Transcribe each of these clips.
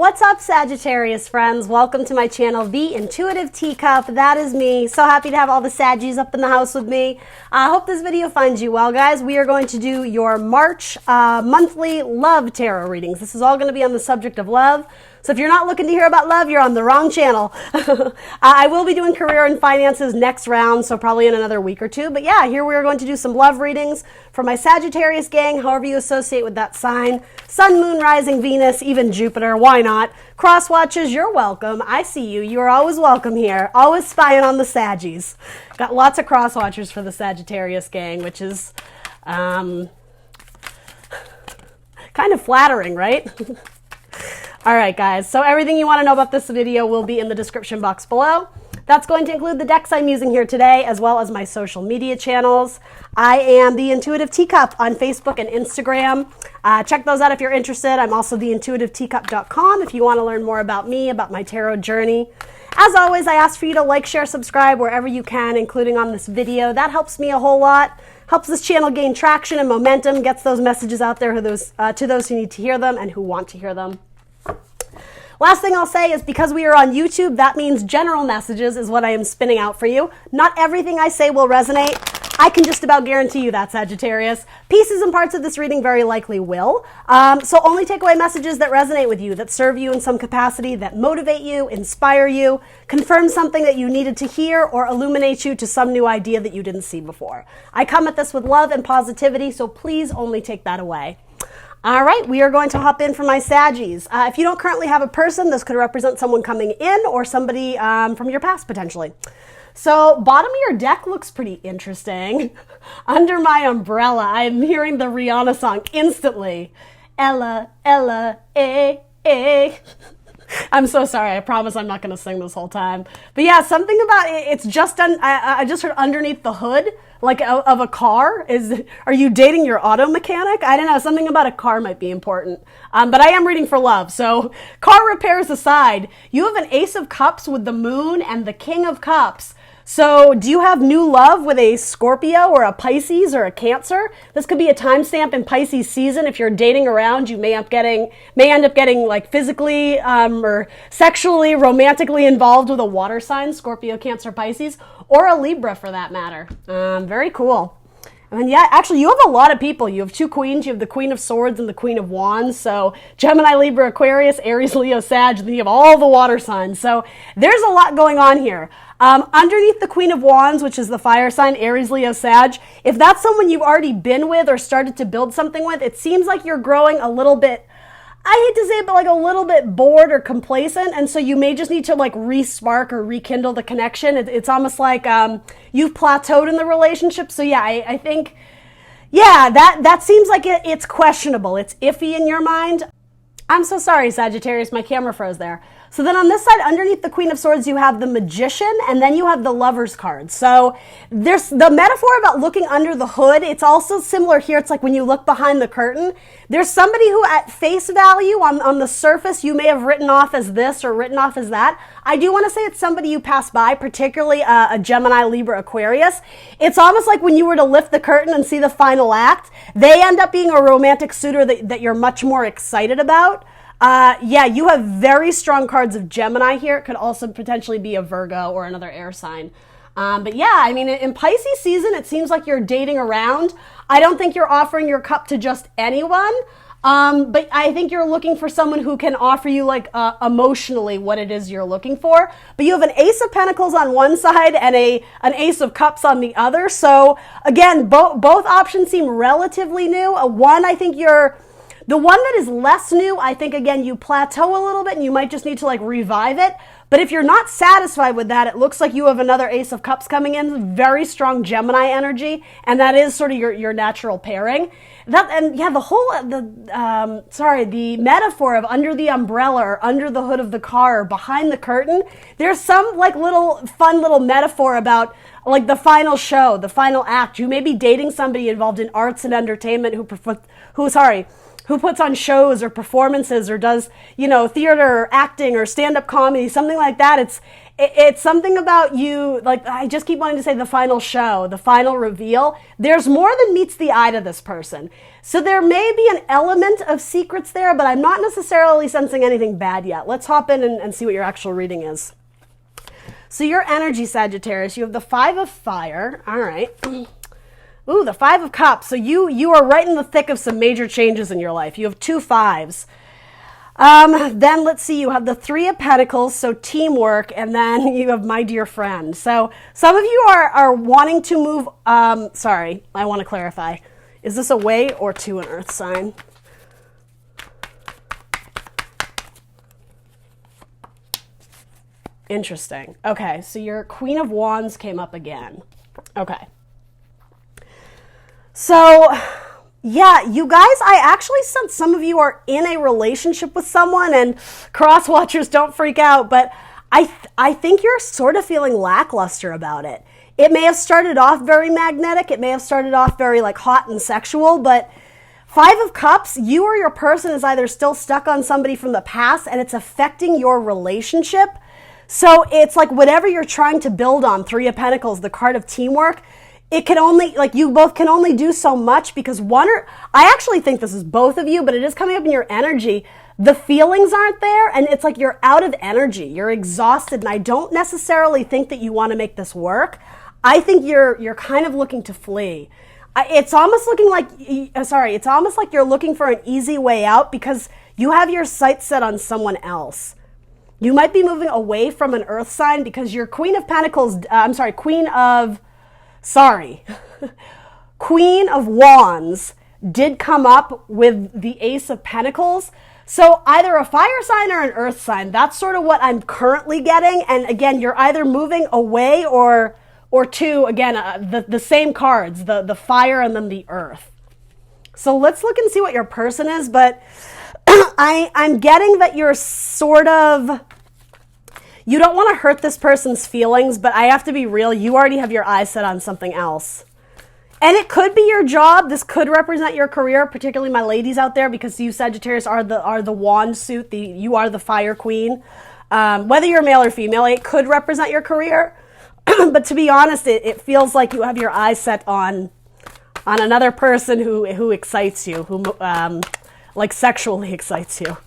What's up, Sagittarius friends? Welcome to my channel, The Intuitive Teacup. That is me. So happy to have all the Saggies up in the house with me. I hope this video finds you well, guys. We are going to do your March monthly love tarot readings. This is all going to be on the subject of love. So if you're not looking to hear about love, you're on the wrong channel. I will be doing career and finances next round, so probably in another week or two. But yeah, here we are going to do some love readings for my Sagittarius gang, however you associate with that sign. Sun, Moon, Rising, Venus, even Jupiter, why not? Cross watches, you're welcome. I see you. You are always welcome here. Always spying on the Saggies. Got lots of cross watchers for the Sagittarius gang, which is kind of flattering, right? All right, guys, so everything you want to know about this video will be in the description box below. That's going to include the decks I'm using here today, as well as my social media channels. I am The Intuitive Teacup on Facebook and Instagram. Check those out if you're interested. I'm also theintuitiveteacup.com if you want to learn more about me, about my tarot journey. As always, I ask for you to like, share, subscribe wherever you can, including on this video. That helps me a whole lot. Helps this channel gain traction and momentum, gets those messages out there to those who need to hear them and who want to hear them. Last thing I'll say is because we are on YouTube, that means general messages is what I am spinning out for you. Not everything I say will resonate. I can just about guarantee you that, Sagittarius. Pieces and parts of this reading very likely will. So only take away messages that resonate with you, that serve you in some capacity, that motivate you, inspire you, confirm something that you needed to hear, or illuminate you to some new idea that you didn't see before. I come at this with love and positivity, so please only take that away. All right, we are going to hop in for my Saggies. If you don't currently have a person, this could represent someone coming in or somebody from your past, potentially. So bottom of your deck looks pretty interesting. Under my umbrella, I am hearing the Rihanna song instantly. Ella, Ella, eh. I'm so sorry. I promise I'm not going to sing this whole time. But yeah, something about it, it's just I just heard underneath the hood, like of a car. Are you dating your auto mechanic? I don't know. Something about a car might be important. But I am reading for love. So car repairs aside, you have an Ace of Cups with the Moon and the King of Cups. So do you have new love with a Scorpio or a Pisces or a Cancer? This could be a timestamp in Pisces season. If you're dating around, you may end up getting like physically or sexually, romantically involved with a water sign, Scorpio, Cancer, Pisces, or a Libra for that matter. Very cool. And yeah, actually, you have a lot of people. You have two queens. You have the Queen of Swords and the Queen of Wands. So Gemini, Libra, Aquarius, Aries, Leo, Sag. Then you have all the water signs. So there's a lot going on here. Underneath the Queen of Wands, which is the fire sign, Aries, Leo, Sag, if that's someone you've already been with or started to build something with, it seems like you're growing a little bit, I hate to say it, but like a little bit bored or complacent. And so you may just need to like re-spark or rekindle the connection. It's almost like you've plateaued in the relationship. So yeah, I think, yeah, that seems like it's questionable. It's iffy in your mind. I'm so sorry, Sagittarius, my camera froze there. So then on this side, underneath the Queen of Swords, you have the Magician, and then you have the Lover's card. So there's the metaphor about looking under the hood. It's also similar here. It's like when you look behind the curtain, there's somebody who at face value on the surface, you may have written off as this or written off as that. I do want to say it's somebody you pass by, particularly a Gemini, Libra, Aquarius. It's almost like when you were to lift the curtain and see the final act, they end up being a romantic suitor that you're much more excited about. Yeah, you have very strong cards of Gemini here. It could also potentially be a Virgo or another air sign. But yeah, I mean, in Pisces season, it seems like you're dating around. I don't think you're offering your cup to just anyone. But I think you're looking for someone who can offer you like emotionally what it is you're looking for. But you have an Ace of Pentacles on one side and an Ace of Cups on the other. So again, both options seem relatively new. One, I think the one that is less new, I think, again, you plateau a little bit and you might just need to like revive it. But if you're not satisfied with that, it looks like you have another Ace of Cups coming in, very strong Gemini energy, and that is sort of your natural pairing. The metaphor of under the umbrella or under the hood of the car or behind the curtain, there's some like fun little metaphor about like the final show, the final act. You may be dating somebody involved in arts and entertainment who puts on shows or performances or does, theater or acting or stand-up comedy, something like that. It's something about you, like, I just keep wanting to say the final show, the final reveal. There's more than meets the eye to this person. So there may be an element of secrets there, but I'm not necessarily sensing anything bad yet. Let's hop in and see what your actual reading is. So your energy, Sagittarius, you have the 5 of Fire. All right. Ooh, the 5 of Cups. So you are right in the thick of some major changes in your life. You have 2 5s. Then let's see, you have the 3 of Pentacles, so teamwork, and then you have my dear friend. So some of you are wanting to move, sorry, I want to clarify. Is this away or to an earth sign? Interesting. Okay, so your Queen of Wands came up again. Okay. So, yeah, you guys, I actually sense some of you are in a relationship with someone, and cross watchers, don't freak out, but I think you're sort of feeling lackluster about it. It may have started off very magnetic. It may have started off very like hot and sexual, but 5 of Cups, you or your person is either still stuck on somebody from the past and it's affecting your relationship. So it's like whatever you're trying to build on, 3 of Pentacles, the card of teamwork, it can only, like you both can only do so much because I actually think this is both of you, but it is coming up in your energy. The feelings aren't there and it's like you're out of energy. You're exhausted and I don't necessarily think that you want to make this work. I think you're kind of looking to flee. It's almost looking like, it's almost like you're looking for an easy way out because you have your sights set on someone else. You might be moving away from an earth sign because your Queen of Pentacles, Queen of Wands did come up with the Ace of Pentacles. So either a fire sign or an earth sign. That's sort of what I'm currently getting. And again, you're either moving away or to, again, the same cards, the fire and then the earth. So let's look and see what your person is. But I'm getting that you're sort of, you don't want to hurt this person's feelings, but I have to be real. You already have your eyes set on something else. And it could be your job. This could represent your career, particularly my ladies out there, because you Sagittarius are the wand suit. You are the fire queen. Whether you're male or female, it could represent your career. But to be honest, it feels like you have your eyes set on another person who excites you, who like sexually excites you.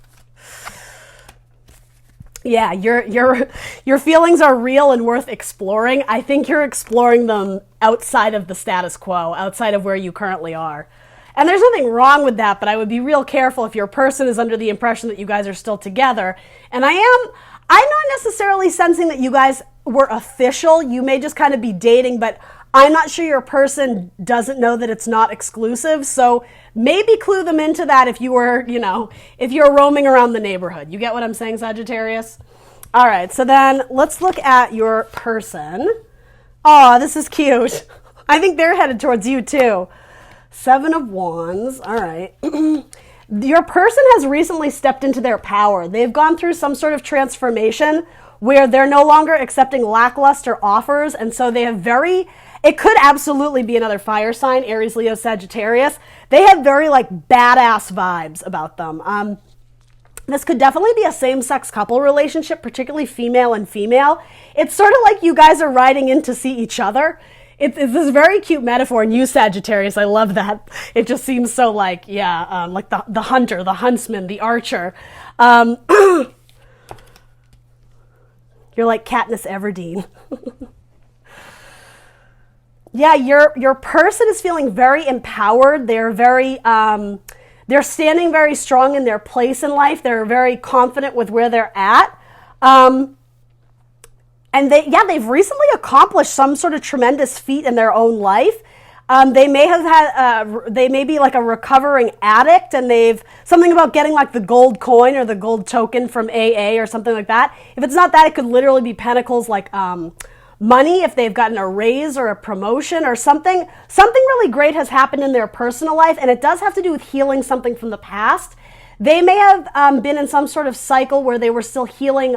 Yeah, your feelings are real and worth exploring. I think you're exploring them outside of the status quo, outside of where you currently are. And there's nothing wrong with that, but I would be real careful if your person is under the impression that you guys are still together. And I'm not necessarily sensing that you guys were official. You may just kind of be dating, but I'm not sure your person doesn't know that it's not exclusive. So maybe clue them into that if you were, if you're roaming around the neighborhood. You get what I'm saying, Sagittarius? All right, so then let's look at your person. Oh, this is cute. I think they're headed towards you too. 7 of Wands. All right. Your person has recently stepped into their power. They've gone through some sort of transformation where they're no longer accepting lackluster offers. And so they have it could absolutely be another fire sign, Aries, Leo, Sagittarius. They have very like badass vibes about them. This could definitely be a same-sex couple relationship, particularly female and female. It's sort of like you guys are riding in to see each other. It's this very cute metaphor, and you Sagittarius, I love that. It just seems so like, like the hunter, the huntsman, the archer. You're like Katniss Everdeen. Yeah, your person is feeling very empowered. They're very, they're standing very strong in their place in life. They're very confident with where they're at. And they've recently accomplished some sort of tremendous feat in their own life. They may be like a recovering addict, and they've something about getting like the gold coin or the gold token from AA or something like that. If it's not that, it could literally be pentacles like money, if they've gotten a raise or a promotion or something really great has happened in their personal life, and it does have to do with healing something from the past. They may have been in some sort of cycle where they were still healing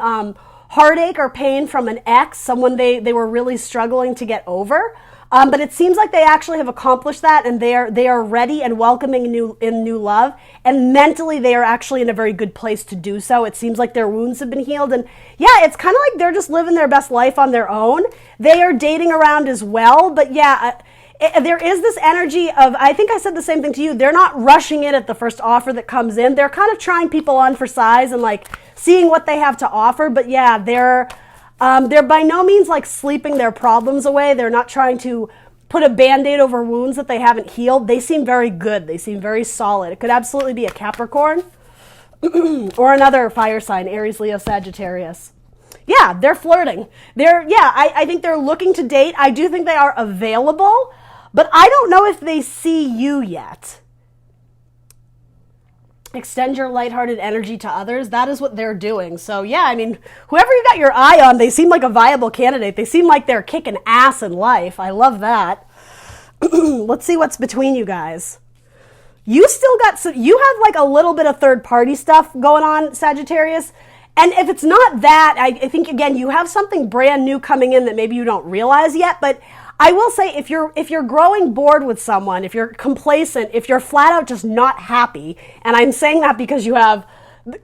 heartache or pain from an ex, someone they were really struggling to get over. But it seems like they actually have accomplished that, and they are ready and welcoming in new love. And mentally, they are actually in a very good place to do so. It seems like their wounds have been healed, and yeah, it's kind of like they're just living their best life on their own. They are dating around as well, but yeah. There is this energy of, I think I said the same thing to you, they're not rushing in at the first offer that comes in. They're kind of trying people on for size and like seeing what they have to offer. But yeah, they're by no means like sleeping their problems away. They're not trying to put a Band-Aid over wounds that they haven't healed. They seem very good. They seem very solid. It could absolutely be a Capricorn or another fire sign, Aries, Leo, Sagittarius. Yeah, they're flirting. I think they're looking to date. I do think they are available. But I don't know if they see you yet. Extend your lighthearted energy to others. That is what they're doing. So yeah, I mean, whoever you got your eye on, they seem like a viable candidate. They seem like they're kicking ass in life. I love that. Let's see what's between you guys. You still got you have like a little bit of third party stuff going on, Sagittarius. And if it's not that, I think again, you have something brand new coming in that maybe you don't realize yet, but I will say if you're growing bored with someone, if you're complacent, if you're flat out just not happy, and I'm saying that because you have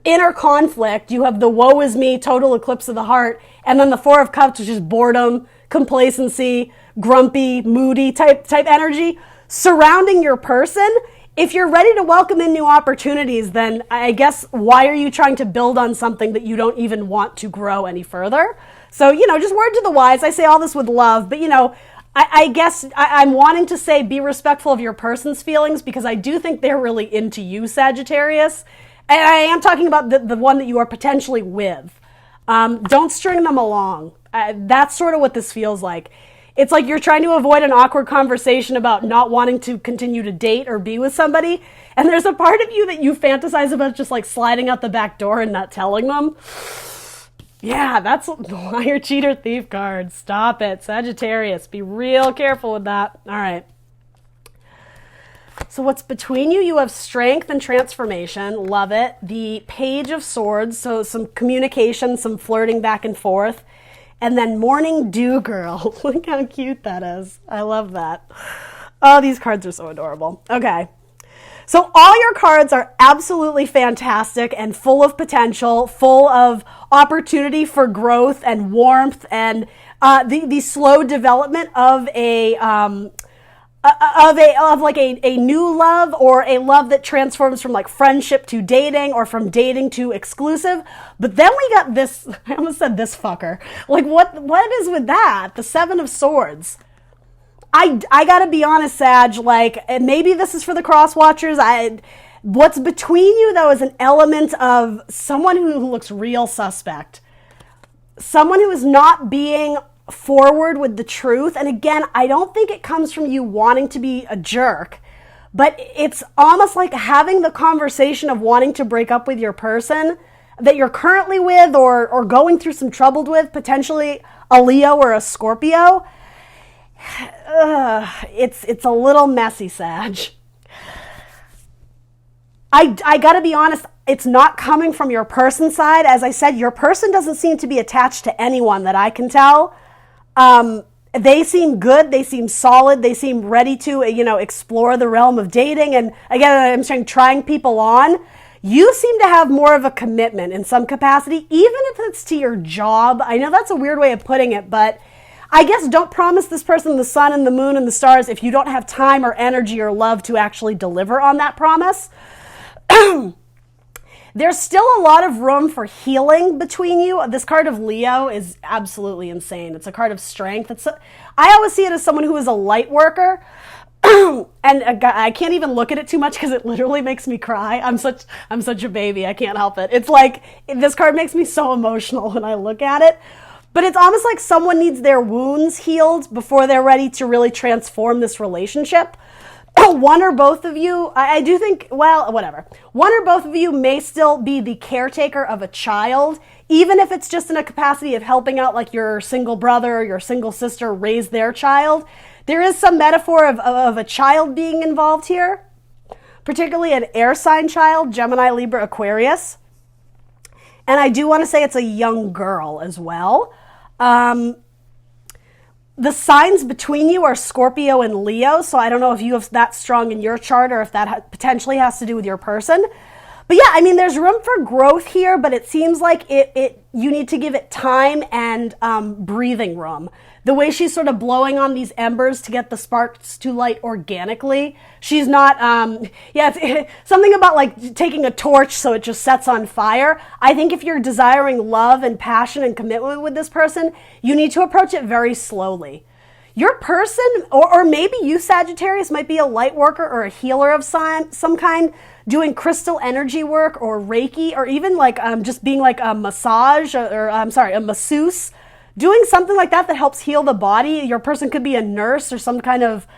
inner conflict, you have the woe is me, total eclipse of the heart, and then the Four of Cups, which is boredom, complacency, grumpy, moody type energy surrounding your person. If you're ready to welcome in new opportunities, then I guess why are you trying to build on something that you don't even want to grow any further? So, just word to the wise. I say all this with love, but I guess I'm wanting to say be respectful of your person's feelings because I do think they're really into you, Sagittarius. And I am talking about the one that you are potentially with. Don't string them along. That's sort of what this feels like. It's like you're trying to avoid an awkward conversation about not wanting to continue to date or be with somebody. And there's a part of you that you fantasize about just like sliding out the back door and not telling them. Yeah, that's liar, cheater, thief card. Stop it. Sagittarius, be real careful with that. All right. So what's between you? You have strength and transformation. Love it. The Page of Swords. So some communication, some flirting back and forth. And then Morning Dew Girl. Look how cute that is. I love that. Oh, these cards are so adorable. Okay. So all your cards are absolutely fantastic and full of potential, full of opportunity for growth and warmth and the slow development of a new love or a love that transforms from like friendship to dating or from dating to exclusive. But then we got this, I almost said this fucker. Like what is with that? The Seven of Swords. I gotta be honest, Sag, like, and maybe this is for the cross watchers. What's between you though is an element of someone who looks real suspect. Someone who is not being forward with the truth. And again, I don't think it comes from you wanting to be a jerk, but it's almost like having the conversation of wanting to break up with your person that you're currently with or going through some trouble with, potentially a Leo or a Scorpio. It's a little messy, Sag. I gotta be honest, it's not coming from your person's side. As I said, your person doesn't seem to be attached to anyone that I can tell. They seem good. They seem solid. They seem ready to, explore the realm of dating. And again, I'm saying trying people on. You seem to have more of a commitment in some capacity, even if it's to your job. I know that's a weird way of putting it, but I guess don't promise this person the sun and the moon and the stars if you don't have time or energy or love to actually deliver on that promise. There's still a lot of room for healing between you. This card of Leo is absolutely insane. It's a card of strength. I always see it as someone who is a light worker. And I can't even look at it too much because it literally makes me cry. I'm such a baby. I can't help it. It's like this card makes me so emotional when I look at it. But it's almost like someone needs their wounds healed before they're ready to really transform this relationship. One or both of you, I do think, well, whatever. One or both of you may still be the caretaker of a child, even if it's just in a capacity of helping out like your single brother or your single sister raise their child. There is some metaphor of a child being involved here, particularly an air sign child, Gemini, Libra, Aquarius. And I do want to say it's a young girl as well. The signs between you are Scorpio and Leo, so I don't know if you have that strong in your chart or if that potentially has to do with your person. But yeah, I mean, there's room for growth here, but it seems like you need to give it time and breathing room. The way she's sort of blowing on these embers to get the sparks to light organically. She's not, it's something about like taking a torch so it just sets on fire. I think if you're desiring love and passion and commitment with this person, you need to approach it very slowly. Your person, or maybe you, Sagittarius, might be a light worker or a healer of some kind, doing crystal energy work or Reiki, or even like just being like a massage a masseuse, doing something like that helps heal the body. Your person could be a nurse or some kind of,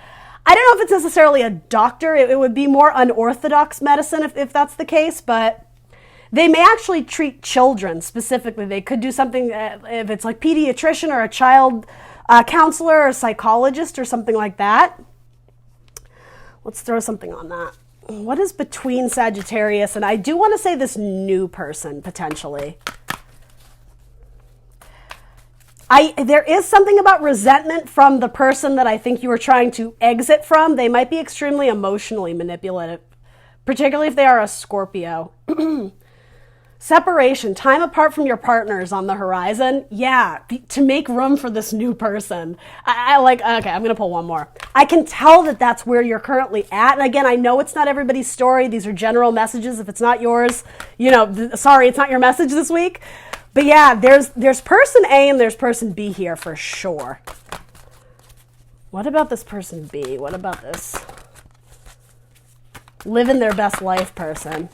I don't know if it's necessarily a doctor. It would be more unorthodox medicine if that's the case, but they may actually treat children specifically. They could do something, if it's like pediatrician or a child counselor or psychologist or something like that. Let's throw something on that. What is between Sagittarius and I do want to say this new person potentially? There is something about resentment from the person that I think you were trying to exit from. They might be extremely emotionally manipulative, particularly if they are a Scorpio. Separation, time apart from your partner is on the horizon. Yeah, to make room for this new person. Okay, I'm going to pull one more. I can tell that that's where you're currently at. And again, I know it's not everybody's story. These are general messages. If it's not yours, sorry, it's not your message this week. But yeah, there's person A and there's person B here for sure. What about this person B? What about this living their best life person?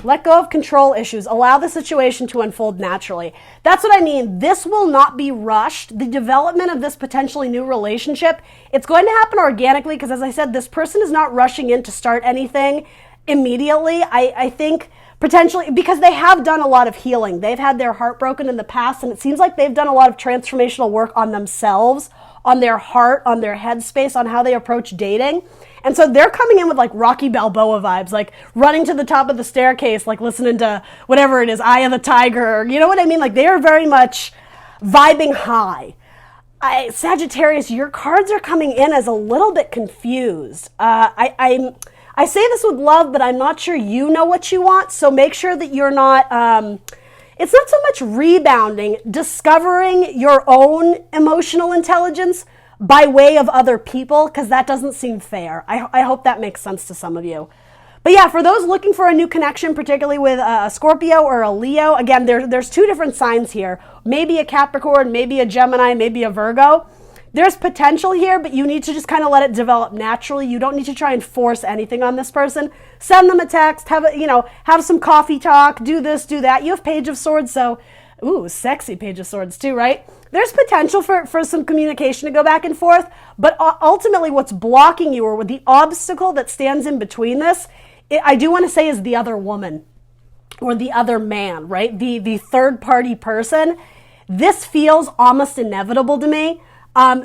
Let go of control issues. Allow the situation to unfold naturally. That's what I mean. This will not be rushed. The development of this potentially new relationship, it's going to happen organically because, as I said, this person is not rushing in to start anything immediately. I think potentially because they have done a lot of healing. They've had their heart broken in the past, and it seems like they've done a lot of transformational work on themselves, on their heart, on their headspace, on how they approach dating. And so they're coming in with like Rocky Balboa vibes, like running to the top of the staircase, like listening to whatever it is, Eye of the Tiger. You know what I mean? Like they are very much vibing high. Sagittarius, your cards are coming in as a little bit confused. I say this with love, but I'm not sure you know what you want. So make sure that you're not, it's not so much rebounding, discovering your own emotional intelligence by way of other people, because that doesn't seem fair. I hope that makes sense to some of you. But yeah, for those looking for a new connection, particularly with a Scorpio or a Leo, again, there's two different signs here. Maybe a Capricorn, maybe a Gemini, maybe a Virgo. There's potential here, but you need to just kind of let it develop naturally. You don't need to try and force anything on this person. Send them a text, have some coffee talk, do this, do that. You have Page of Swords, so, ooh, sexy Page of Swords too, right? There's potential for some communication to go back and forth, but ultimately what's blocking you or the obstacle that stands in between this, I do want to say is the other woman or the other man, right? The third party person. This feels almost inevitable to me.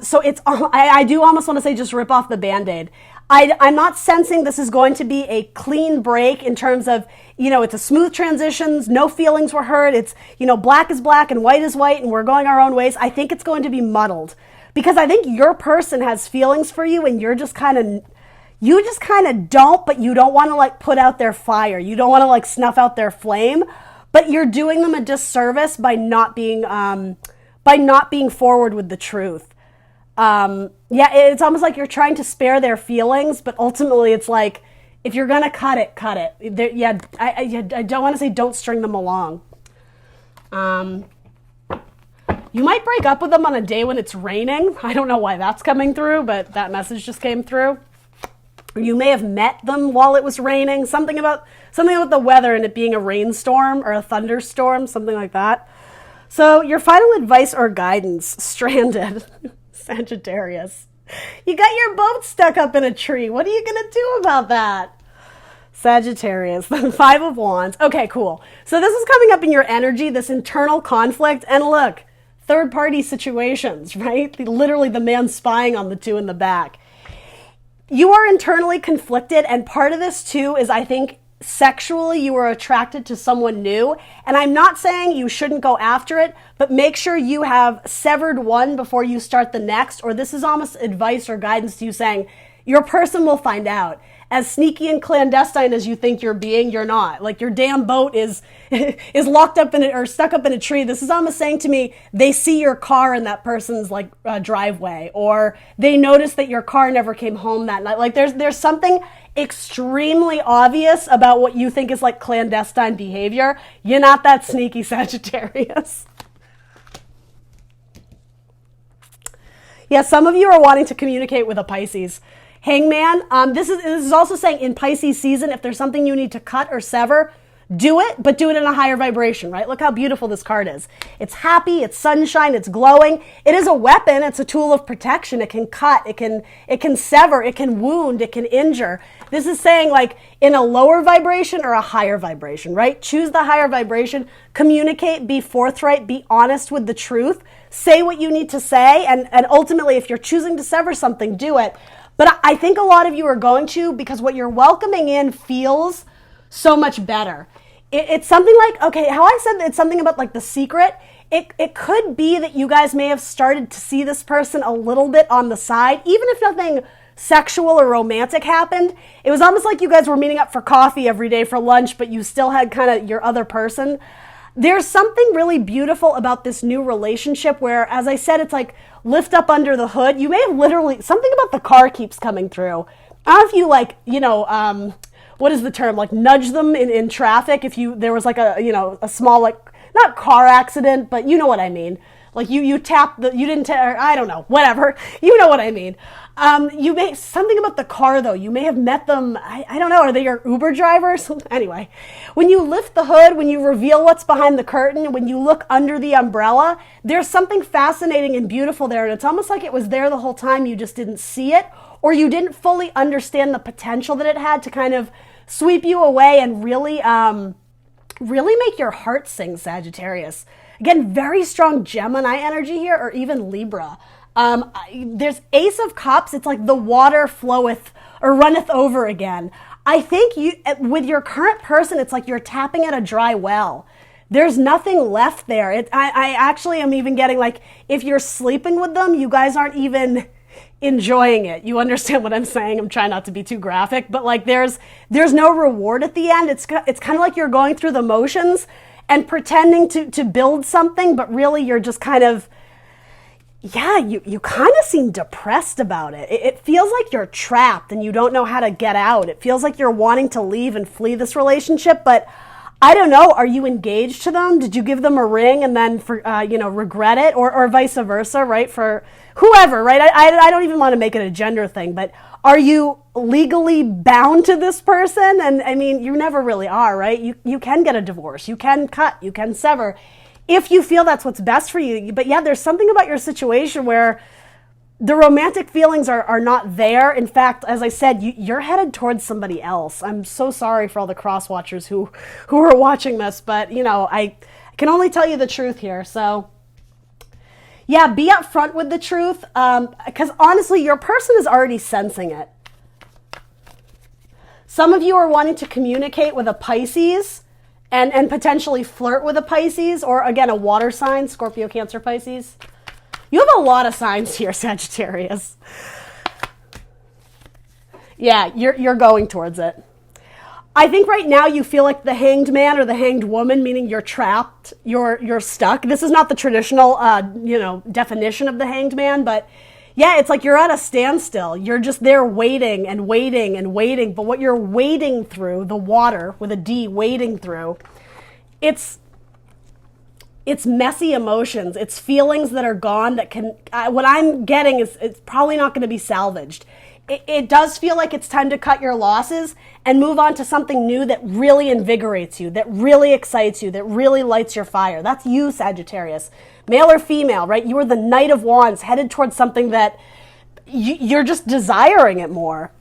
So I do almost want to say just rip off the Band-Aid. I'm not sensing this is going to be a clean break in terms of, it's a smooth transitions, no feelings were hurt, it's, black is black and white is white and we're going our own ways. I think it's going to be muddled because I think your person has feelings for you and you just kind of don't, but you don't want to like put out their fire. You don't want to like snuff out their flame, but you're doing them a disservice by not being forward with the truth. It's almost like you're trying to spare their feelings, but ultimately it's like, if you're going to cut it. I don't want to say don't string them along. You might break up with them on a day when it's raining. I don't know why that's coming through, but that message just came through. Or you may have met them while it was raining. Something about the weather and it being a rainstorm or a thunderstorm, something like that. So your final advice or guidance, stranded. Sagittarius. You got your boat stuck up in a tree. What are you going to do about that? Sagittarius, the Five of Wands. Okay, cool. So this is coming up in your energy, this internal conflict. And look, third-party situations, right? Literally the man spying on the two in the back. You are internally conflicted. And part of this, too, is I think sexually you are attracted to someone new. And I'm not saying you shouldn't go after it, but make sure you have severed one before you start the next, or this is almost advice or guidance to you saying, your person will find out. As sneaky and clandestine as you think you're being, you're not. Like your damn boat is is locked up in it or stuck up in a tree. This is almost saying to me, they see your car in that person's like driveway, or they notice that your car never came home that night. Like there's something extremely obvious about what you think is like clandestine behavior. You're not that sneaky, Sagittarius. Yeah, some of you are wanting to communicate with a Pisces. Hangman, this is also saying in Pisces season, if there's something you need to cut or sever, do it, but do it in a higher vibration, right? Look how beautiful this card is. It's happy, it's sunshine, it's glowing. It is a weapon, it's a tool of protection. It can cut, it can sever, it can wound, it can injure. This is saying like in a lower vibration or a higher vibration, right? Choose the higher vibration, communicate, be forthright, be honest with the truth, say what you need to say, and ultimately if you're choosing to sever something, do it. But I think a lot of you are going to, because what you're welcoming in feels so much better. It's something like, okay, how I said it's something about like The Secret. It could be that you guys may have started to see this person a little bit on the side, even if nothing sexual or romantic happened. It was almost like you guys were meeting up for coffee every day for lunch, but you still had kind of your other person. There's something really beautiful about this new relationship where, as I said, it's like lift up under the hood. You may have literally, something about the car keeps coming through. I don't know if you like, what is the term? Like nudge them in traffic. If there was like a small, like not car accident, but you know what I mean. Like you tapped you didn't tap, I don't know, whatever. You know what I mean. You may, something about the car though, you may have met them, I don't know, are they your Uber drivers? Anyway, when you lift the hood, when you reveal what's behind the curtain, when you look under the umbrella, there's something fascinating and beautiful there. And it's almost like it was there the whole time, you just didn't see it, or you didn't fully understand the potential that it had to kind of sweep you away and really make your heart sing, Sagittarius. Again, very strong Gemini energy here, or even Libra. There's Ace of Cups. It's like the water floweth or runneth over again. I think with your current person, it's like you're tapping at a dry well. There's nothing left there. I actually am even getting like, if you're sleeping with them, you guys aren't even enjoying it. You understand what I'm saying? I'm trying not to be too graphic, but like there's no reward at the end. It's kind of like you're going through the motions and pretending to build something, but really you're just kind of, yeah, you kind of seem depressed about it. It feels like you're trapped and you don't know how to get out. It feels like you're wanting to leave and flee this relationship, but I don't know. Are you engaged to them? Did you give them a ring and then regret it, or vice versa, right? For whoever, right? I don't even want to make it a gender thing, but are you legally bound to this person? And I mean, you never really are, right? You can get a divorce, you can cut, you can sever, if you feel that's what's best for you. But yeah, there's something about your situation where the romantic feelings are not there. In fact, as I said, you're headed towards somebody else. I'm so sorry for all the cross watchers who are watching this, but I can only tell you the truth here. So yeah, be upfront with the truth, because honestly, your person is already sensing it. Some of you are wanting to communicate with a Pisces and potentially flirt with a Pisces, or again, a water sign, Scorpio, Cancer, Pisces. You have a lot of signs here, Sagittarius. Yeah, you're going towards it. I think right now you feel like the hanged man or the hanged woman, meaning you're trapped, you're stuck. This is not the traditional, definition of the hanged man, but yeah, it's like you're at a standstill. You're just there waiting and waiting and waiting. But what you're wading through, the water with a D, wading through, it's messy emotions. It's feelings that are gone that can, what I'm getting is it's probably not going to be salvaged. It does feel like it's time to cut your losses and move on to something new that really invigorates you, that really excites you, that really lights your fire. That's you, Sagittarius. Male or female, right? You are the Knight of Wands, headed towards something that you're just desiring it more.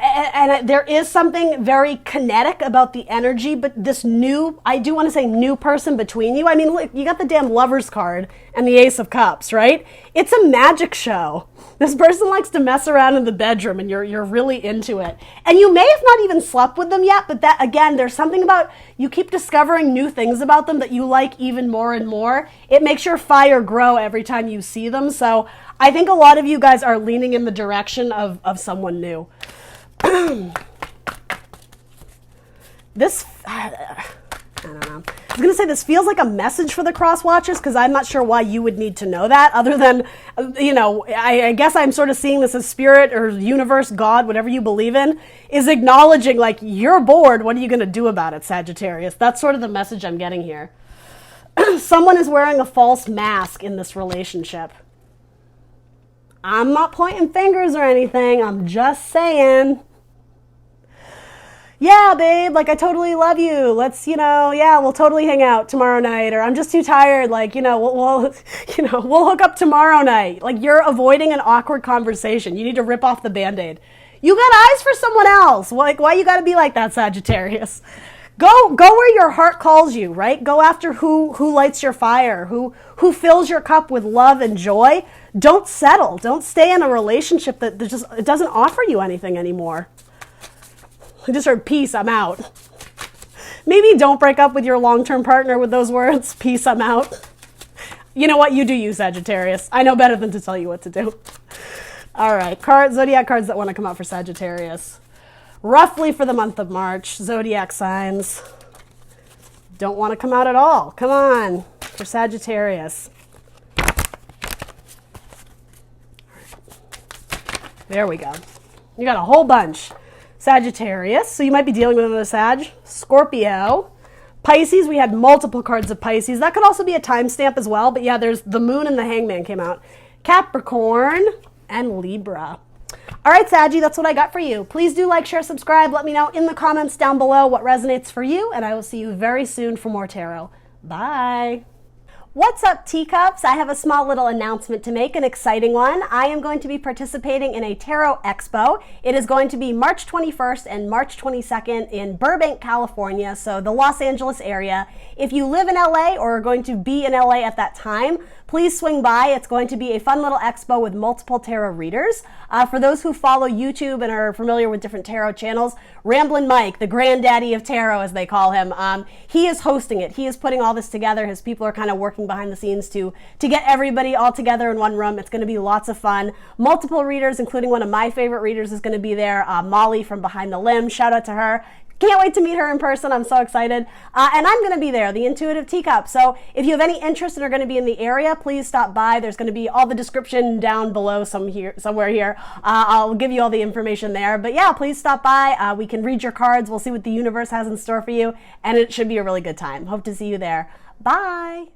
and there is something very kinetic about the energy, but this new, I do want to say new person between you. I mean, look, you got the damn Lovers card and the Ace of Cups, right? It's a magic show. This person likes to mess around in the bedroom and you're really into it. And you may have not even slept with them yet, but that, again, there's something about, you keep discovering new things about them that you like even more and more. It makes your fire grow every time you see them. So I think a lot of you guys are leaning in the direction of someone new. This, I don't know. I was going to say this feels like a message for the cross watchers because I'm not sure why you would need to know that other than, you know, I guess I'm sort of seeing this as spirit or universe, God, whatever you believe in, is acknowledging like you're bored. What are you going to do about it, Sagittarius? That's sort of the message I'm getting here. Someone is wearing a false mask in this relationship. I'm not pointing fingers or anything. I'm just saying. Yeah, babe, like I totally love you. Let's, you know, yeah, we'll totally hang out tomorrow night. Or I'm just too tired. Like, you know, we'll hook up tomorrow night. Like you're avoiding an awkward conversation. You need to rip off the Band-Aid. You got eyes for someone else. Like, why you got to be like that, Sagittarius? Go where your heart calls you, right? Go after who lights your fire, who fills your cup with love and joy. Don't settle. Don't stay in a relationship that just it doesn't offer you anything anymore. I just heard peace, I'm out. Maybe don't break up with your long-term partner with those words. Peace, I'm out. You know what? You do you, Sagittarius. I know better than to tell you what to do. All right, zodiac cards that want to come out for Sagittarius. Roughly for the month of March, zodiac signs don't want to come out at all. Come on, for Sagittarius. There we go. You got a whole bunch. Sagittarius, so you might be dealing with another Sag. Scorpio. Pisces, we had multiple cards of Pisces. That could also be a timestamp as well, but yeah, there's the Moon and the Hangman came out. Capricorn and Libra. All right, Saggy, that's what I got for you. Please do like, share, subscribe. Let me know in the comments down below what resonates for you, and I will see you very soon for more tarot. Bye. What's up, teacups? I have a small little announcement to make, an exciting one. I am going to be participating in a tarot expo. It is going to be March 21st and March 22nd in Burbank, California, so the Los Angeles area. If you live in LA or are going to be in LA at that time, please swing by. It's going to be a fun little expo with multiple tarot readers. For those who follow YouTube and are familiar with different tarot channels, Ramblin' Mike, the granddaddy of tarot as they call him, he is hosting it. He is putting all this together. His people are kind of working behind the scenes to get everybody all together in one room. It's going to be lots of fun. Multiple readers, including one of my favorite readers, is going to be there. Molly from Behind the Limb. Shout out to her. Can't wait to meet her in person. I'm so excited. And I'm going to be there, the Intuitive Teacup. So if you have any interest and are going to be in the area, please stop by. There's going to be all the description down below somewhere here. I'll give you all the information there. But yeah, please stop by. We can read your cards. We'll see what the universe has in store for you. And it should be a really good time. Hope to see you there. Bye.